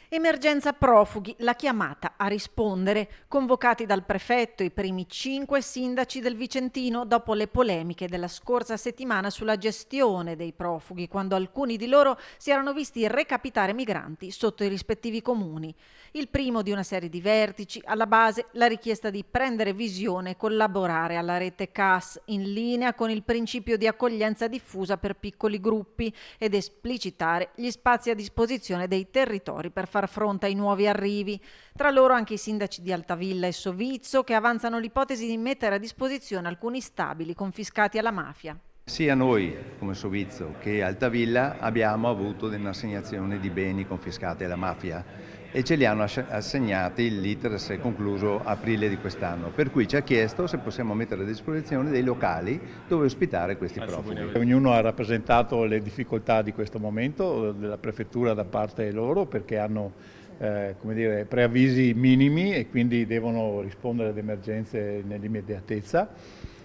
Emergenza profughi, la chiamata a rispondere, convocati dal prefetto i primi 5 sindaci del Vicentino dopo le polemiche della scorsa settimana sulla gestione dei profughi, quando alcuni di loro si erano visti recapitare migranti sotto i rispettivi comuni. Il primo di una serie di vertici, alla base la richiesta di prendere visione e collaborare alla rete CAS in linea con il principio di accoglienza diffusa per piccoli gruppi ed esplicitare gli spazi a disposizione dei territori per far fronte ai nuovi arrivi. Tra loro anche i sindaci di Altavilla e Sovizzo che avanzano l'ipotesi di mettere a disposizione alcuni stabili confiscati alla mafia. Sia noi come Sovizzo che Altavilla abbiamo avuto un'assegnazione di beni confiscati alla mafia e ce li hanno assegnati, l'iter si è concluso a aprile di quest'anno, per cui ci ha chiesto se possiamo mettere a disposizione dei locali dove ospitare questi profughi. Ognuno ha rappresentato le difficoltà di questo momento della prefettura da parte loro perché hanno preavvisi minimi e quindi devono rispondere ad emergenze nell'immediatezza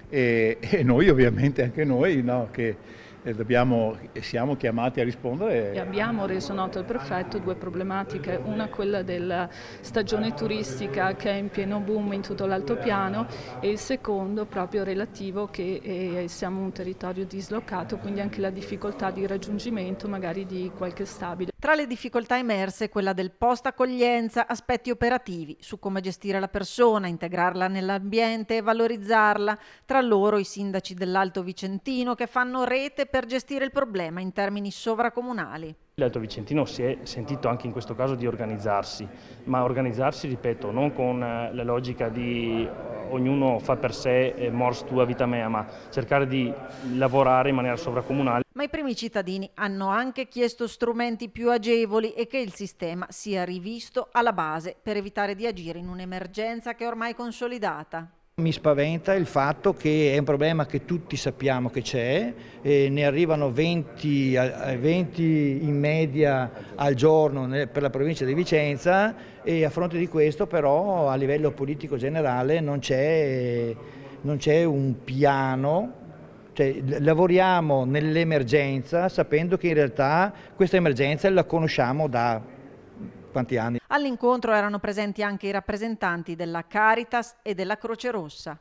e noi ovviamente anche noi che siamo chiamati a rispondere. E abbiamo reso noto al prefetto 2 problematiche, una quella della stagione turistica che è in pieno boom in tutto l'altopiano e il secondo proprio relativo che siamo un territorio dislocato, quindi anche la difficoltà di raggiungimento magari di qualche stabile. Tra le difficoltà emerse quella del post accoglienza, aspetti operativi su come gestire la persona, integrarla nell'ambiente e valorizzarla, tra loro i sindaci dell'Alto Vicentino che fanno rete per gestire il problema in termini sovracomunali. L'Alto Vicentino si è sentito anche in questo caso di organizzarsi, ma organizzarsi, ripeto, non con la logica di ognuno fa per sé, mors tua vita mea, ma cercare di lavorare in maniera sovracomunale. Ma i primi cittadini hanno anche chiesto strumenti più agevoli e che il sistema sia rivisto alla base per evitare di agire in un'emergenza che è ormai consolidata. Mi spaventa il fatto che è un problema che tutti sappiamo che c'è, ne arrivano 20 in media al giorno per la provincia di Vicenza e a fronte di questo però a livello politico generale non c'è un piano. Cioè, lavoriamo nell'emergenza sapendo che in realtà questa emergenza la conosciamo da quanti anni. All'incontro erano presenti anche i rappresentanti della Caritas e della Croce Rossa.